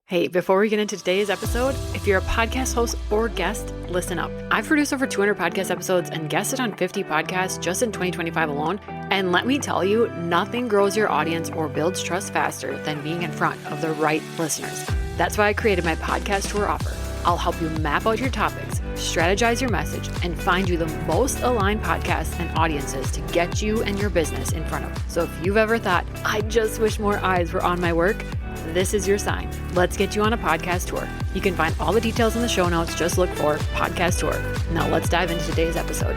Hey, before we get into today's episode, if you're a podcast host or guest, listen up. I've produced over 200 podcast episodes and guested on 50 podcasts just in 2025 alone. And let me tell you, nothing grows your audience or builds trust faster than being in front of the right listeners. That's why I created my podcast tour offer. I'll help you map out your topics, strategize your message, and find you the most aligned podcasts and audiences to get you and your business in front of. So if you've ever thought, I just wish more eyes were on my work, this is your sign. Let's get you on a podcast tour. You can find all the details in the show notes. Just look for podcast tour. Now let's dive into today's episode.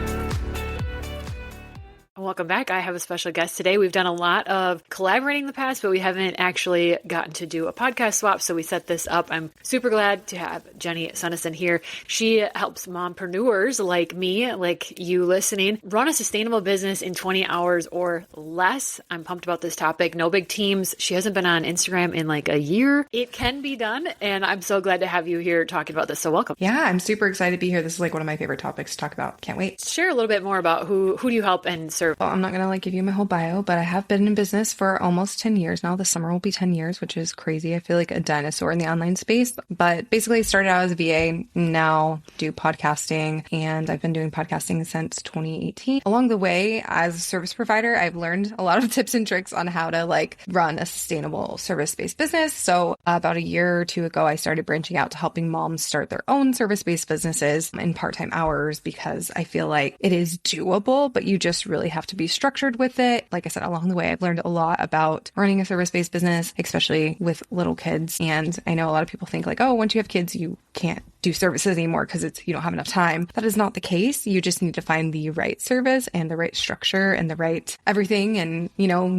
Welcome back. I have a special guest today. We've done a lot of collaborating in the past, but we haven't actually gotten to do a podcast swap. So we set this up. I'm super glad to have Jenny Suneson here. She helps mompreneurs like me, like you listening, run a sustainable business in 20 hours or less. I'm pumped about this topic. No big teams. She hasn't been on Instagram in like a year. It can be done. And I'm so glad to have you here talking about this. So welcome. Yeah, I'm super excited to be here. This is like one of my favorite topics to talk about. Can't wait. Share a little bit more about who do you help and serve? Well, I'm not going to give you my whole bio, but I have been in business for almost 10 years now. This summer will be 10 years, which is crazy. I feel like a dinosaur in the online space, but basically I started out as a VA, now do podcasting, and I've been doing podcasting since 2018. Along the way, as a service provider, I've learned a lot of tips and tricks on how to run a sustainable service-based business. So about a year or two ago, I started branching out to helping moms start their own service-based businesses in part-time hours because I feel like it is doable, but you just really have to be structured with it. Like I said, along the way, I've learned a lot about running a service-based business, especially with little kids. And I know a lot of people think once you have kids, you can't do services anymore because you don't have enough time. That is not the case. You just need to find the right service and the right structure and the right everything and,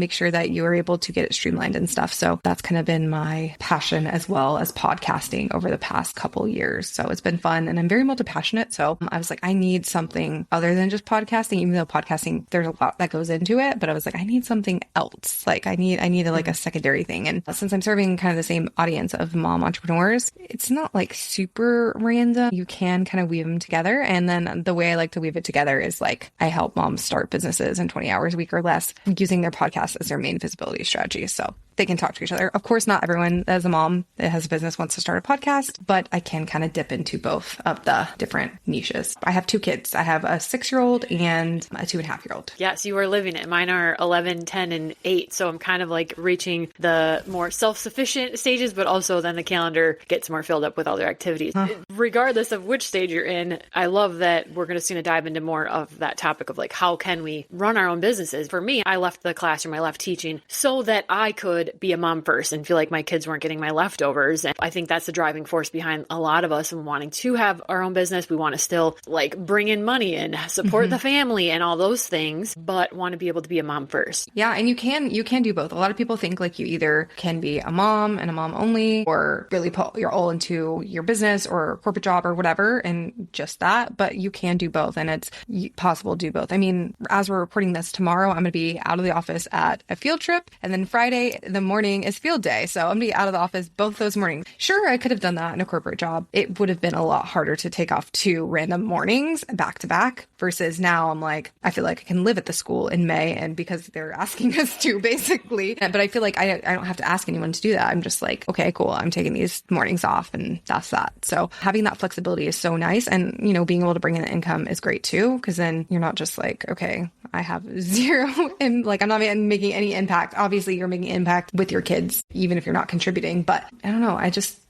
make sure that you are able to get it streamlined and stuff. So that's kind of been my passion as well as podcasting over the past couple years. So it's been fun and I'm very multi-passionate. So I was like, I need something other than just podcasting, even though podcasting, there's a lot that goes into it. But I was like, I need something else. I need a secondary thing. And since I'm serving kind of the same audience of mom entrepreneurs, it's not super random. You can kind of weave them together. And then the way I like to weave it together is I help moms start businesses in 20 hours a week or less using their podcast as their main visibility strategy. So they can talk to each other. Of course, not everyone as a mom that has a business wants to start a podcast, but I can kind of dip into both of the different niches. I have two kids. I have a 6-year-old and a 2.5-year-old. Yes, you are living it. Mine are 11, 10, and 8. So I'm kind of reaching the more self-sufficient stages, but also then the calendar gets more filled up with other activities. Regardless of which stage you're in, I love that we're going to soon dive into more of that topic of how can we run our own businesses. For me, I left the classroom, I left teaching so that I could be a mom first and feel like my kids weren't getting my leftovers. And I think that's the driving force behind a lot of us and wanting to have our own business. We want to still bring in money and support the family and all those things, but want to be able to be a mom first. Yeah. And you can do both. A lot of people think you either can be a mom and a mom only, or really put your all into your business or corporate job or whatever, and just that, but you can do both. And it's possible to do both. I mean, as we're recording this tomorrow, I'm going to be out of the office at a field trip, and then Friday, the morning is field day. So I'm going to be out of the office both those mornings. Sure, I could have done that in a corporate job. It would have been a lot harder to take off 2 random mornings back to back versus now I'm I feel like I can live at the school in May and because they're asking us to basically, but I feel like I don't have to ask anyone to do that. I'm just okay, cool. I'm taking these mornings off and that's that. So having that flexibility is so nice. And, being able to bring in income is great too. Cause then you're not just okay, I have zero and I'm not making any impact. Obviously you're making impact with your kids, even if you're not contributing, but I don't know.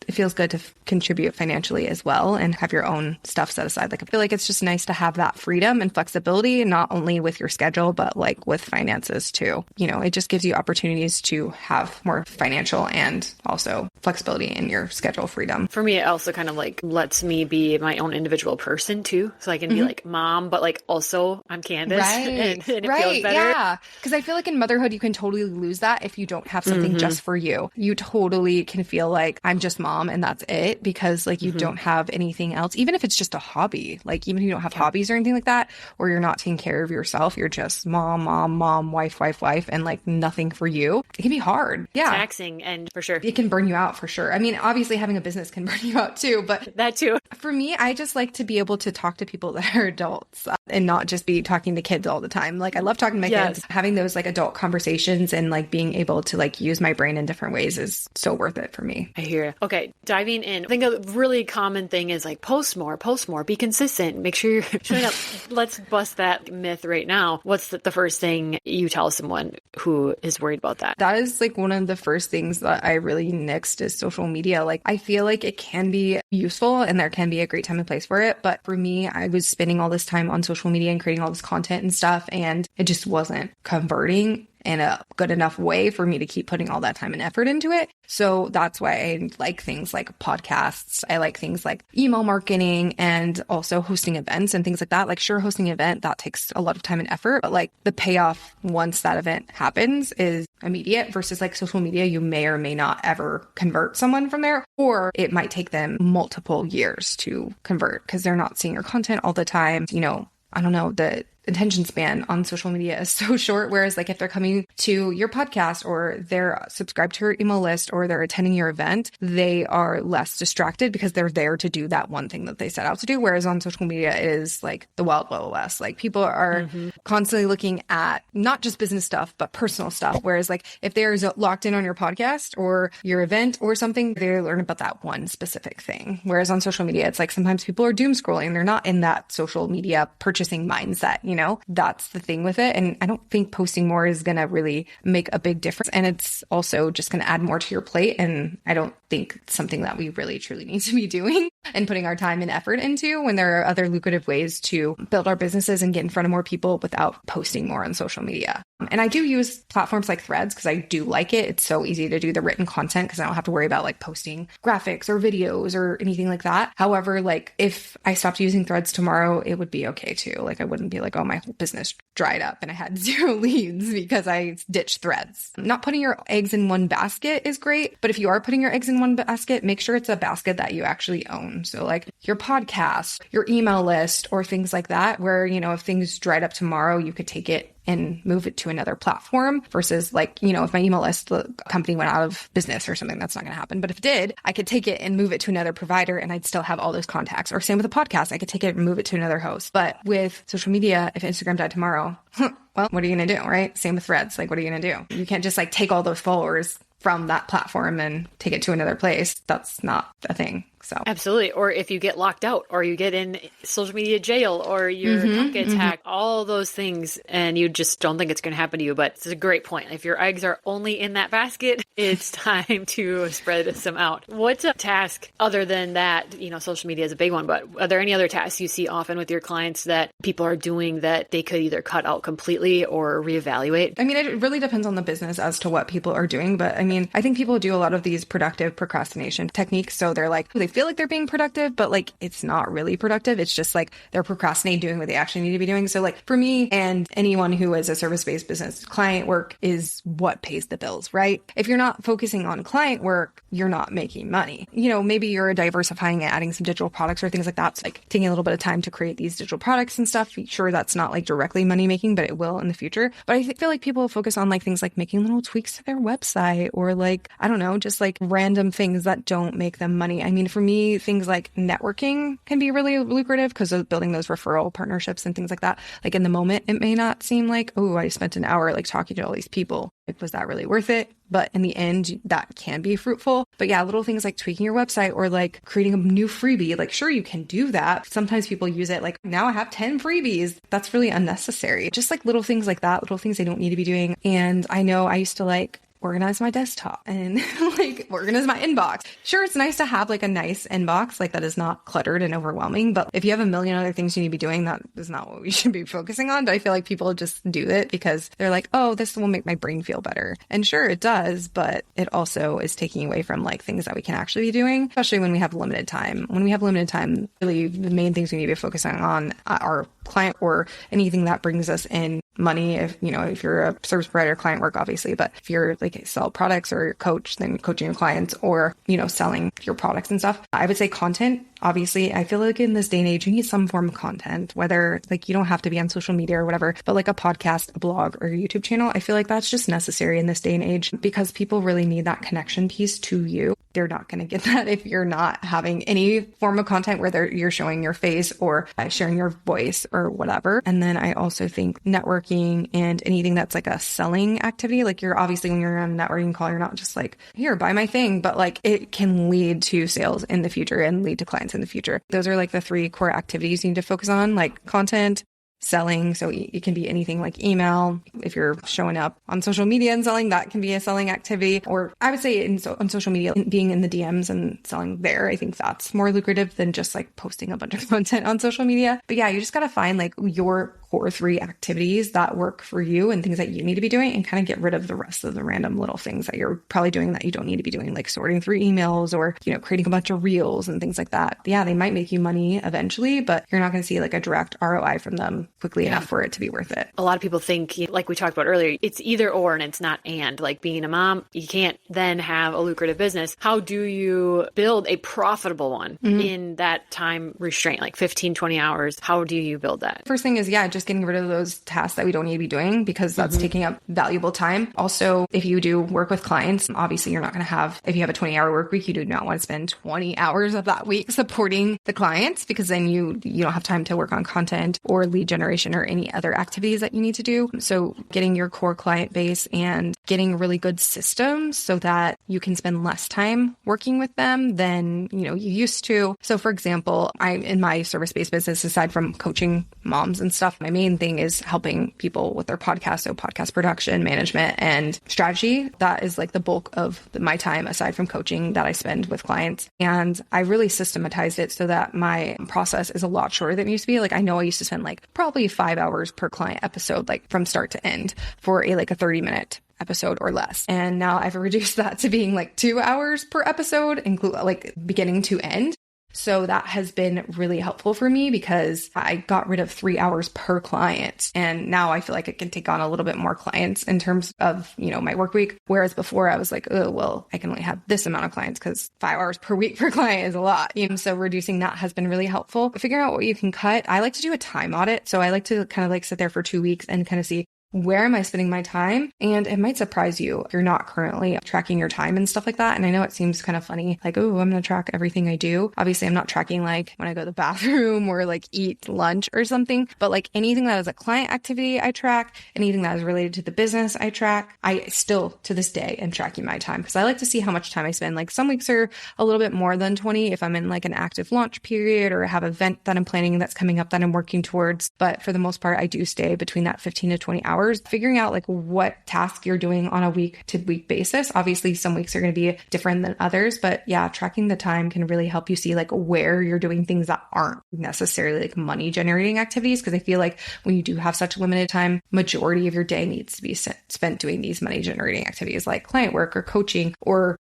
It feels good to contribute financially as well and have your own stuff set aside. I feel like it's just nice to have that freedom and flexibility, not only with your schedule, but with finances too. It just gives you opportunities to have more financial and also flexibility in your schedule freedom. For me, it also kind of lets me be my own individual person too. So I can be mom, but also I'm Candace. Right. and it feels better. Yeah. Because I feel in motherhood, you can totally lose that if you don't have something just for you. You totally can feel I'm just mom and that's it because you don't have anything else, even if it's just a hobby, even if you don't have hobbies or anything like that, or you're not taking care of yourself, you're just mom, wife, and nothing for you. It can be hard. Yeah. Taxing and for sure. It can burn you out for sure. I mean, obviously having a business can burn you out too, but that too. For me, I just like to be able to talk to people that are adults and not just be talking to kids all the time. I love talking to my kids, having those adult conversations and being able to use my brain in different ways is so worth it for me. I hear it. Okay. Okay, diving in. I think a really common thing is like post more, be consistent, make sure you're showing up. Let's bust that myth right now. What's the first thing you tell someone who is worried about that? That is like one of the first things that I really nixed is social media. Like I feel like it can be useful and there can be a great time and place for it. But for me, I was spending all this time on social media and creating all this content and stuff, and it just wasn't converting in a good enough way for me to keep putting all that time and effort into it. So that's why I like things like podcasts. I like things like email marketing and also hosting events and things like that. Like sure, hosting an event, that takes a lot of time and effort, but like the payoff once that event happens is immediate versus like social media, you may or may not ever convert someone from there, or it might take them multiple years to convert because they're not seeing your content all the time. You know, I don't know, the attention span on social media is so short. Whereas like if they're coming to your podcast or they're subscribed to your email list or they're attending your event, they are less distracted because they're there to do that one thing that they set out to do. Whereas on social media it is like the wild, wild west. Like people are constantly looking at not just business stuff, but personal stuff. Whereas like if they're locked in on your podcast or your event or something, they learn about that one specific thing. Whereas on social media, it's like sometimes people are doom scrolling. They're not in that social media purchasing mindset. You know, that's the thing with it. And I don't think posting more is going to really make a big difference. And it's also just going to add more to your plate. And I don't think it's something that we really truly need to be doing and putting our time and effort into when there are other lucrative ways to build our businesses and get in front of more people without posting more on social media. And I do use platforms like Threads because I do like it. It's so easy to do the written content because I don't have to worry about like posting graphics or videos or anything like that. However, like if I stopped using Threads tomorrow, it would be okay too. Like I wouldn't be like, oh, my whole business dried up and I had 0 leads because I ditched Threads. Not putting your eggs in one basket is great, but if you are putting your eggs in one basket, make sure it's a basket that you actually own. So like your podcast, your email list, or things like that, where, you know, if things dried up tomorrow, you could take it and move it to another platform versus like, you know, if my email list, the company went out of business or something, that's not going to happen. But if it did, I could take it and move it to another provider and I'd still have all those contacts. Or same with a podcast, I could take it and move it to another host. But with social media, if Instagram died tomorrow, well, what are you going to do, right? Same with Threads. Like, what are you going to do? You can't just like take all those followers from that platform and take it to another place. That's not a thing. So absolutely. Or if you get locked out or you get in social media jail or your account gets hacked, all those things, and you just don't think it's going to happen to you. But it's a great point. If your eggs are only in that basket, it's time to spread some out. What's a task other than that? You know, social media is a big one, but are there any other tasks you see often with your clients that people are doing that they could either cut out completely or reevaluate? I mean, it really depends on the business as to what people are doing. But I mean, I think people do a lot of these productive procrastination techniques. So they're like, they feel like they're being productive, but like it's not really productive. It's just like they're procrastinating doing what they actually need to be doing. So like for me and anyone who is a service-based business, client work is what pays the bills, right? If you're not focusing on client work, you're not making money. You know, maybe you're diversifying and adding some digital products or things like that. So like taking a little bit of time to create these digital products and stuff. Sure, that's not like directly money making, but it will in the future. But I feel like people focus on like things like making little tweaks to their website or like, I don't know, just like random things that don't make them money. I mean, for me, things like networking can be really lucrative because of building those referral partnerships and things like that. Like in the moment, it may not seem like, oh, I spent an hour like talking to all these people. Like, was that really worth it? But in the end, that can be fruitful. But yeah, little things like tweaking your website or like creating a new freebie. Like, sure, you can do that. Sometimes people use it like, now I have 10 freebies. That's really unnecessary. Just like little things like that, little things they don't need to be doing. And I know I used to like organize my desktop and like organize my inbox. Sure, it's nice to have like a nice inbox like that is not cluttered and overwhelming, but if you have a million other things you need to be doing, that is not what we should be focusing on. But I feel like people just do it because they're like, oh, this will make my brain feel better. And sure, it does, but it also is taking away from like things that we can actually be doing, especially when we have limited time. When we have limited time, really the main things we need to be focusing on are client or anything that brings us in money. If, you know, if you're a service provider, client work, obviously, but if you're like sell products or you're a coach, then coaching your clients or, you know, selling your products and stuff, I would say content Obviously, I feel like in this day and age, you need some form of content, whether like you don't have to be on social media or whatever, but like a podcast, a blog, or a YouTube channel. I feel like that's just necessary in this day and age because people really need that connection piece to you. They're not going to get that if you're not having any form of content where you're showing your face or sharing your voice or whatever. And then I also think networking and anything that's like a selling activity, like you're obviously when you're on a networking call, you're not just like, here, buy my thing, but like it can lead to sales in the future and lead to clients in the future. Those are like the 3 core activities you need to focus on, like content, selling. So it can be anything like email. If you're showing up on social media and selling, that can be a selling activity. Or I would say on social media, being in the DMs and selling there, I think that's more lucrative than just like posting a bunch of content on social media. But yeah, you just got to find like your core 3 activities that work for you and things that you need to be doing and kind of get rid of the rest of the random little things that you're probably doing that you don't need to be doing, like sorting through emails or, creating a bunch of reels and things like that. Yeah, they might make you money eventually, but you're not going to see like a direct ROI from them quickly enough for it to be worth it. A lot of people think, like we talked about earlier, it's either or and it's not and. Like being a mom, you can't then have a lucrative business. How do you build a profitable one in that time restraint, like 15, 20 hours? How do you build that? First thing is, just getting rid of those tasks that we don't need to be doing because that's taking up valuable time. Also, if you do work with clients, obviously you're not going to have, if you have a 20-hour work week, you do not want to spend 20 hours of that week supporting the clients because then you don't have time to work on content or lead generation or any other activities that you need to do. So getting your core client base and getting really good systems so that you can spend less time working with them than, you used to. So for example, I'm in my service-based business, aside from coaching moms and stuff, my main thing is helping people with their podcast. So podcast production, management, and strategy. That is like the bulk of my time aside from coaching that I spend with clients. And I really systematized it so that my process is a lot shorter than it used to be. Like I know I used to spend like probably 5 hours per client episode, like from start to end for a 30-minute episode or less. And now I've reduced that to being like 2 hours per episode, include like beginning to end. So that has been really helpful for me because I got rid of 3 hours per client. And now I feel like I can take on a little bit more clients in terms of, my work week. Whereas before I was like, oh, well, I can only have this amount of clients because 5 hours per week per client is a lot. So reducing that has been really helpful. Figuring out what you can cut. I like to do a time audit. So I like to kind of like sit there for 2 weeks and kind of see, where am I spending my time? And it might surprise you if you're not currently tracking your time and stuff like that. And I know it seems kind of funny, like, oh, I'm going to track everything I do. Obviously, I'm not tracking like when I go to the bathroom or like eat lunch or something, but like anything that is a client activity, I track. Anything that is related to the business, I track. I still, to this day, am tracking my time because I like to see how much time I spend. Like some weeks are a little bit more than 20 if I'm in like an active launch period or have an event that I'm planning that's coming up that I'm working towards. But for the most part, I do stay between that 15 to 20 hours. Figuring out like what task you're doing on a week to week basis. Obviously, some weeks are going to be different than others, but yeah, tracking the time can really help you see like where you're doing things that aren't necessarily like money generating activities. Because I feel like when you do have such limited time, majority of your day needs to be spent doing these money generating activities like client work or coaching or,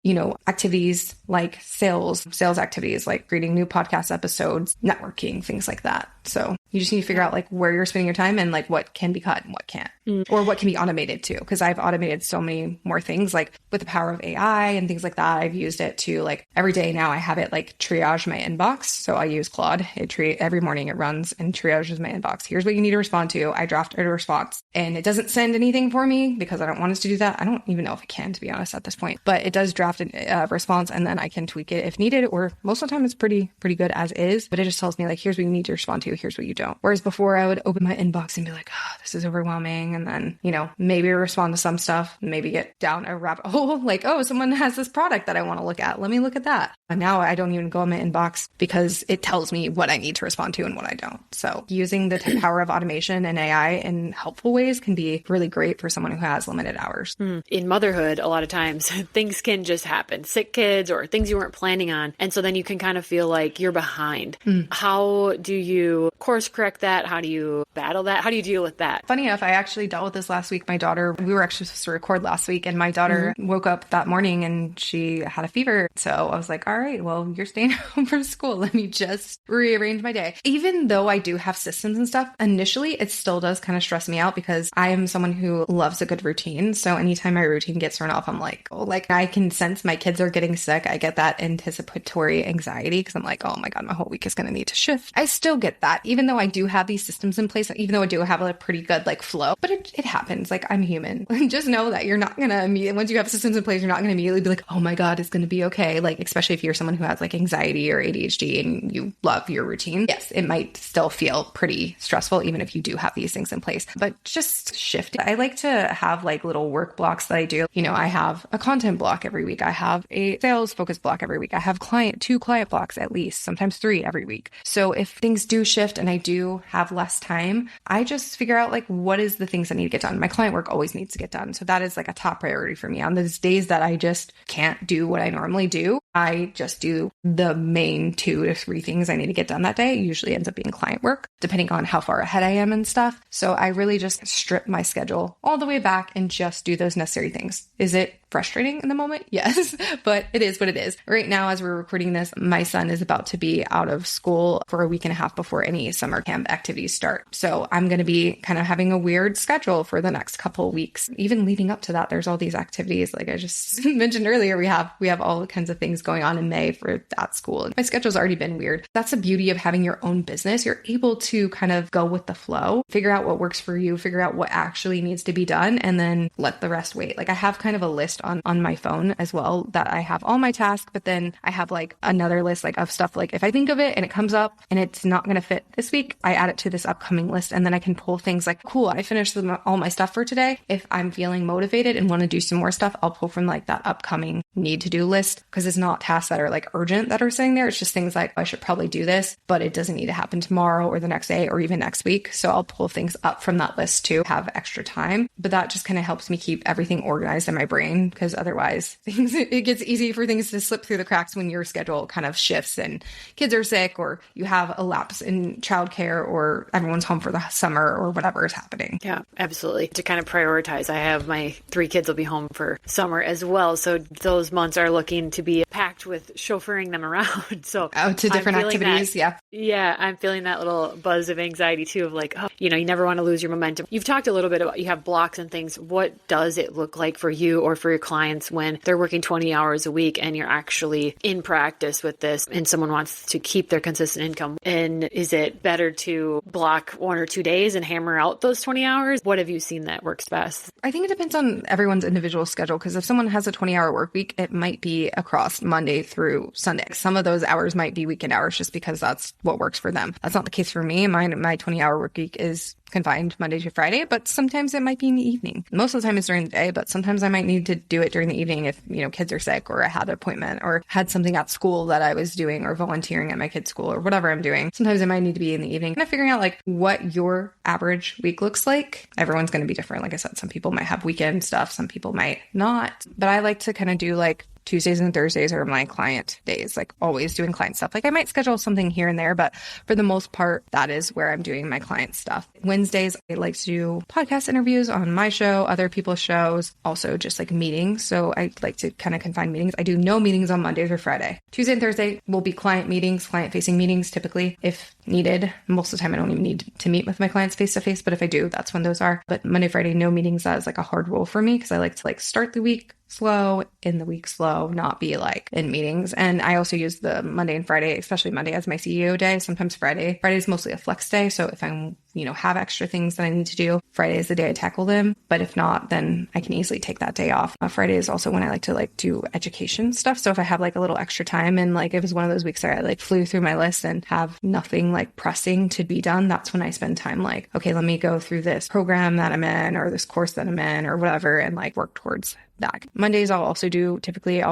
activities like sales activities like creating new podcast episodes, networking, things like that. So you just need to figure out like where you're spending your time and like what can be cut and what can't. Or what can be automated too. Because I've automated so many more things like with the power of AI and things like that. I've used it to like every day now I have it like triage my inbox. So I use Claude. Every morning it runs and triages my inbox. Here's what you need to respond to. I draft a response and it doesn't send anything for me because I don't want us to do that. I don't even know if it can, to be honest, at this point, but it does draft a response and then I can tweak it if needed, or most of the time it's pretty good as is, but it just tells me like, here's what you need to respond to. Here's what you don't. Whereas before I would open my inbox and be like, oh, this is overwhelming. And then, maybe respond to some stuff, maybe get down a rabbit hole like, oh, someone has this product that I want to look at. Let me look at that. And now I don't even go in my inbox because it tells me what I need to respond to and what I don't. So using the power of automation and AI in helpful ways can be really great for someone who has limited hours. In motherhood, a lot of times things can just happen, sick kids or things you weren't planning on. And so then you can kind of feel like you're behind. How do you you course correct that? How do you battle that? How do you deal with that? Funny enough, I actually dealt with this last week. My daughter, we were actually supposed to record last week, and my daughter woke up that morning and she had a fever. So I was like, all right, well, you're staying home from school. Let me just rearrange my day. Even though I do have systems and stuff, initially it still does kind of stress me out because I am someone who loves a good routine. So anytime my routine gets thrown off, I'm like, oh, like I can sense my kids are getting sick. I get that anticipatory anxiety because I'm like, oh my God, my whole week is going to need to shift. I still get that, even though I do have these systems in place, even though I do have a pretty good like flow, but it happens. Like I'm human. Just know that you're not going to immediately, once you have systems in place, you're not going to immediately be like, oh my God, it's going to be okay. Like, especially if you're someone who has like anxiety or ADHD and you love your routine. Yes, it might still feel pretty stressful, even if you do have these things in place, but just shift. I like to have like little work blocks that I do. You know, I have a content block every week. I have a sales focus block every week. I have two client blocks at least, sometimes 3 every week. So if things do shift and I do have less time, I just figure out like, what is the things that need to get done? My client work always needs to get done. So that is like a top priority for me. On those days that I just can't do what I normally do, I just do the main 2 to 3 things I need to get done that day. It usually ends up being client work, depending on how far ahead I am and stuff. So I really just strip my schedule all the way back and just do those necessary things. Is it frustrating in the moment? Yes, but it is what it is. Right now, as we're recording this, my son is about to be out of school for a week and a half before any summer camp activities start. So I'm going to be kind of having a weird schedule for the next couple of weeks. Even leading up to that, there's all these activities. Like I just mentioned earlier, we have all kinds of things going on in May for that school. And my schedule's already been weird. That's the beauty of having your own business. You're able to kind of go with the flow, figure out what works for you, figure out what actually needs to be done, and then let the rest wait. Like I have kind of a list on my phone as well that I have all my tasks, but then I have like another list like of stuff like if I think of it and it comes up and it's not going to fit this week, I add it to this upcoming list, and then I can pull things like, cool, I finished all my stuff for today. If I'm feeling motivated and want to do some more stuff, I'll pull from like that upcoming need to do list, because it's not tasks that are like urgent that are sitting there. It's just things like I should probably do this, but it doesn't need to happen tomorrow or the next day or even next week. So I'll pull things up from that list to have extra time. But that just kind of helps me keep everything organized in my brain, because otherwise it gets easy for things to slip through the cracks when your schedule kind of shifts and kids are sick or you have a lapse in childcare or everyone's home for the summer or whatever is happening. Yeah, absolutely. To kind of prioritize, I have my 3 kids will be home for summer as well. So those months are looking to be packed with chauffeuring them around. So to different activities. Yeah, I'm feeling that little buzz of anxiety too, of like, oh, you never want to lose your momentum. You've talked a little bit about you have blocks and things. What does it look like for you or for your clients when they're working 20 hours a week and you're actually in practice with this and someone wants to keep their consistent income? And is it better to block 1 or 2 days and hammer out those 20 hours? What have you seen that works best? I think it depends on everyone's individual schedule, because if someone has a 20-hour work week, it might be across Monday through Sunday. Some of those hours might be weekend hours just because that's what works for them. That's not the case for me. My 20-hour work week is confined Monday to Friday, but sometimes it might be in the evening. Most of the time it's during the day, but sometimes I might need to do it during the evening if, kids are sick or I had an appointment or had something at school that I was doing or volunteering at my kid's school or whatever I'm doing. Sometimes it might need to be in the evening. Kind of figuring out like what your average week looks like. Everyone's going to be different. Like I said, some people might have weekend stuff, some people might not, but I like to kind of do like Tuesdays and Thursdays are my client days, like always doing client stuff. Like I might schedule something here and there, but for the most part, that is where I'm doing my client stuff. Wednesdays, I like to do podcast interviews on my show, other people's shows, also just like meetings. So I like to kind of confine meetings. I do no meetings on Mondays or Friday. Tuesday and Thursday will be client meetings, client facing meetings, typically if needed. Most of the time, I don't even need to meet with my clients face to face, but if I do, that's when those are. But Monday, Friday, no meetings. That is like a hard rule for me because I like to like start the week slow, in the week slow, not be like in meetings. And I also use the Monday and Friday, especially Monday as my CEO day, sometimes Friday. Friday is mostly a flex day. So if I'm, have extra things that I need to do, Friday is the day I tackle them. But if not, then I can easily take that day off. Friday is also when I like to do education stuff. So if I have like a little extra time and like it was one of those weeks that I flew through my list and have nothing pressing to be done, that's when I spend time okay, let me go through this program that I'm in or this course that I'm in or whatever and work towards that. Mondays I'll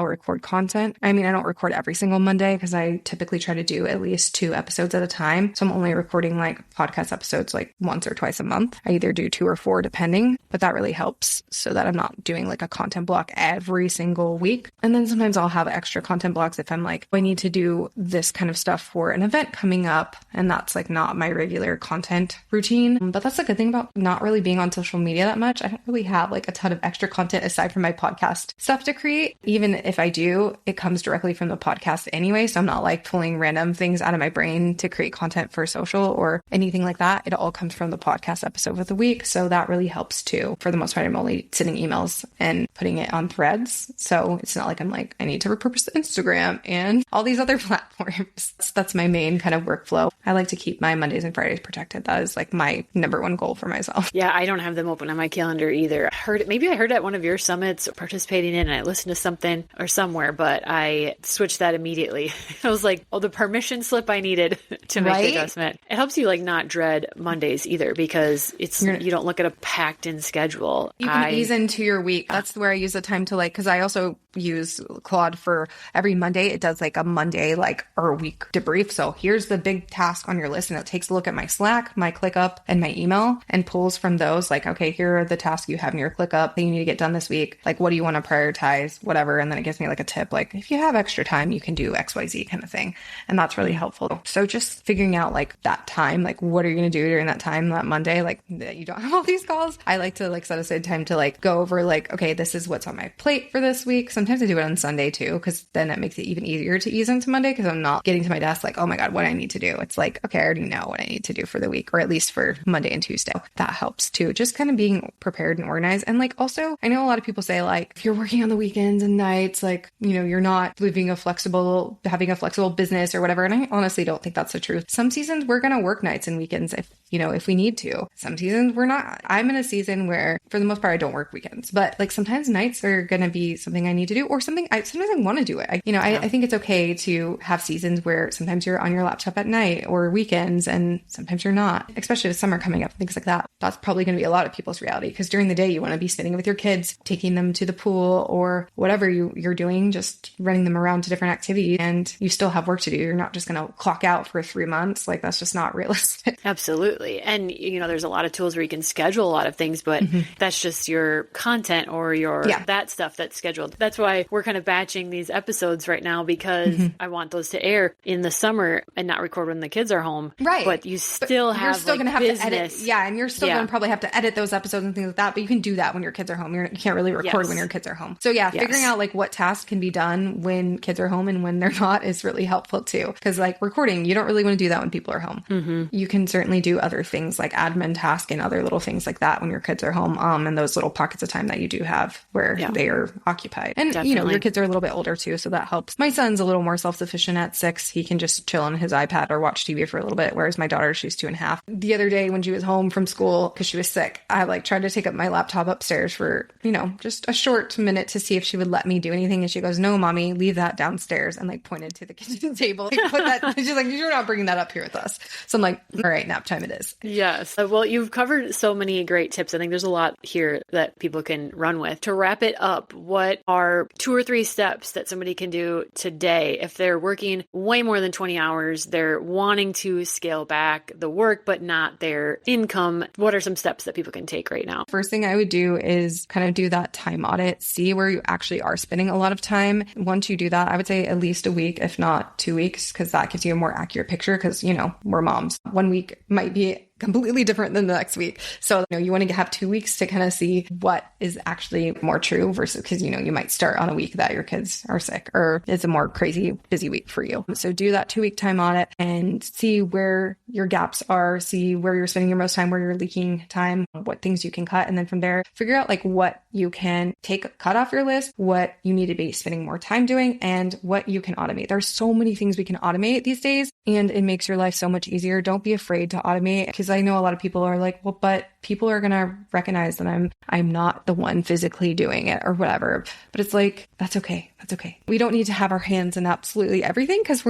record content. I mean, I don't record every single Monday because I typically try to do at least 2 episodes at a time. So I'm only recording podcast episodes episodes like once or twice a month. I either do 2 or 4 depending, but that really helps so that I'm not doing like a content block every single week. And then sometimes I'll have extra content blocks if I'm like, I need to do this kind of stuff for an event coming up. And that's like not my regular content routine. But that's a good thing about not really being on social media that much. I don't really have like a ton of extra content aside from my podcast stuff to create. Even if I do, it comes directly from the podcast anyway. So I'm not like pulling random things out of my brain to create content for social or anything like that. It all comes from the podcast episode of the week. So that really helps too. For the most part, I'm only sending emails and putting it on threads. So it's not like I'm like, I need to repurpose Instagram and all these other platforms. That's my main kind of workflow. I like to keep my Mondays and Fridays protected. That is like my number one goal for myself. Yeah, I don't have them open on my calendar either. Maybe I heard at one of your summits participating in and I listened to something or somewhere, but I switched that immediately. I was like, oh, the permission slip I needed to make the adjustment. It helps you like not dread Mondays either because you don't look at a packed in schedule. You can ease into your week. That's where I use the time to like, because I also use Claude for every Monday. It does like a Monday, like or week debrief. So here's the big task on your list. And it takes a look at my Slack, my ClickUp, and my email and pulls from those like, okay, here are the tasks you have in your ClickUp that you need to get done this week. Like, what do you want to prioritize? Whatever. And then it gives me like a tip, like if you have extra time, you can do XYZ kind of thing. And that's really helpful. So just figuring out like that time, like what are you going to do during that time, that Monday, like that you don't have all these calls. I like to like set aside time to like go over like, okay, this is what's on my plate for this week. Sometimes I do it on Sunday too, because then it makes it even easier to ease into Monday because I'm not getting to my desk like, oh my God, what I need to do. It's like, okay, I already know what I need to do for the week, or at least for Monday and Tuesday. That helps too. Just kind of being prepared and organized. And like also, I know a lot of people say like, if you're working on the weekends and nights, like, you know, you're not having a flexible business or whatever. And I honestly don't think that's the truth. Some seasons we're going to work nights and weekends if we need to. Some seasons we're not. I'm in a season where for the most part, I don't work weekends, but like sometimes nights are going to be something I need to do or sometimes I want to do it. I think it's okay to have seasons where sometimes you're on your laptop at night or weekends and sometimes you're not, especially with summer coming up, things like that. That's probably going to be a lot of people's reality because during the day you want to be spending with your kids, taking them to the pool or whatever you're doing, just running them around to different activities and you still have work to do. You're not just going to clock out for 3 months. Like that's just not realistic. Absolutely. And there's a lot of tools where you can schedule a lot of things, but that's just your content or that stuff that's scheduled. That's why we're kind of batching these episodes right now because I want those to air in the summer and not record when the kids are home. Right. But you're still going to have business. to edit. Yeah. And you're still going to probably have to edit those episodes and things like that. But you can do that when your kids are home. You can't really record when your kids are home. So figuring out like what tasks can be done when kids are home and when they're not is really helpful too. Because like recording, you don't really want to do that when people are home. You can certainly do other things like admin tasks and other little things like that when your kids are home. And those little pockets of time that you do have where they are occupied. And your kids are a little bit older too, so that helps. My son's a little more self-sufficient at 6. He can just chill on his iPad or watch TV for a little bit, whereas my daughter, she's 2.5. The other day when she was home from school because she was sick, I like tried to take up my laptop upstairs for, just a short minute to see if she would let me do anything. And she goes, "No, mommy, leave that downstairs," and like pointed to the kitchen table. Like, put that. She's like, "You're not bringing that up here with us." So I'm like, all right, nap time it is. Yes. Well, you've covered so many great tips. I think there's a lot here that people can run with. To wrap it up, what are 2 or 3 steps that somebody can do today if they're working way more than 20 hours, they're wanting to scale back the work, but not their income? What are some steps that people can take right now? First thing I would do is kind of do that time audit, see where you actually are spending a lot of time. Once you do that, I would say at least a week, if not 2 weeks, because that gives you a more accurate picture because, we're moms. 1 week might be completely different than the next week. So, you want to have 2 weeks to kind of see what is actually more true versus because, you might start on a week that your kids are sick or it's a more crazy busy week for you. So do that 2 week time audit and see where your gaps are, see where you're spending your most time, where you're leaking time, what things you can cut. And then from there, figure out like what you can cut off your list, what you need to be spending more time doing and what you can automate. There's so many things we can automate these days and it makes your life so much easier. Don't be afraid to automate because I know a lot of people are like, well, but people are going to recognize that I'm not the one physically doing it or whatever. But it's like, that's okay. That's okay. We don't need to have our hands in absolutely everything because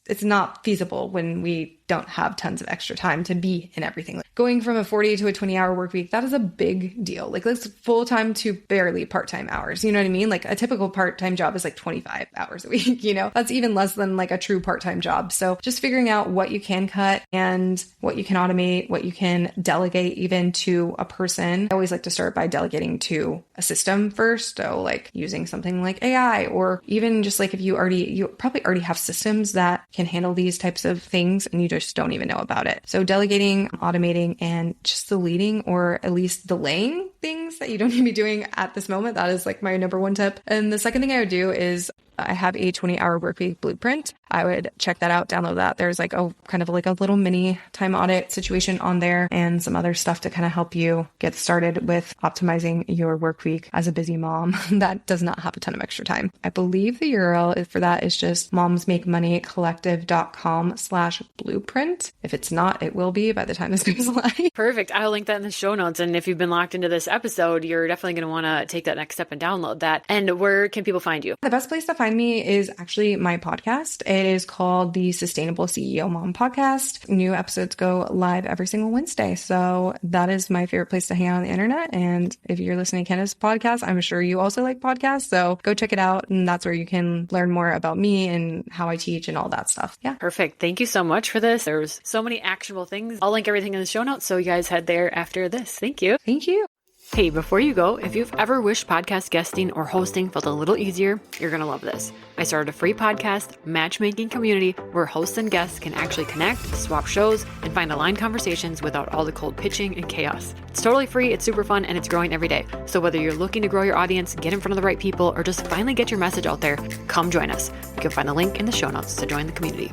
it's not feasible when we don't have tons of extra time to be in everything. Like going from a 40 to a 20-hour work week, that is a big deal. Like that's full-time to barely part-time hours. You know what I mean? Like a typical part-time job is like 25 hours a week, That's even less than like a true part-time job. So just figuring out what you can cut and what you can automate, what you can delegate even to a person. I always like to start by delegating to a system first. So like using something like AI, or even just like if you probably already have systems that can handle these types of things and you just don't even know about it. So delegating, automating, and just deleting or at least delaying things that you don't need to be doing at this moment. That is like my number one tip. And the second thing I would do is I have a 20-hour workweek blueprint. I would check that out, download that. There's like a kind of like a little mini time audit situation on there and some other stuff to kind of help you get started with optimizing your work week as a busy mom that does not have a ton of extra time. I believe the URL for that is just momsmakemoneycollective.com/blueprint. If it's not, it will be by the time this goes live. Perfect. I'll link that in the show notes. And if you've been locked into this episode, you're definitely going to want to take that next step and download that. And where can people find you? The best place to find me is actually my podcast. It is called the Sustainable CEO Mom Podcast. New episodes go live every single Wednesday. So that is my favorite place to hang out on the internet. And if you're listening to Kenna's podcast, I'm sure you also like podcasts. So go check it out. And that's where you can learn more about me and how I teach and all that stuff. Yeah. Perfect. Thank you so much for this. There's so many actionable things. I'll link everything in the show notes. So you guys head there after this. Thank you. Thank you. Hey, before you go, if you've ever wished podcast guesting or hosting felt a little easier, you're going to love this. I started a free podcast matchmaking community where hosts and guests can actually connect, swap shows, and find aligned conversations without all the cold pitching and chaos. It's totally free, it's super fun, and it's growing every day. So whether you're looking to grow your audience, get in front of the right people, or just finally get your message out there, come join us. You can find the link in the show notes to join the community.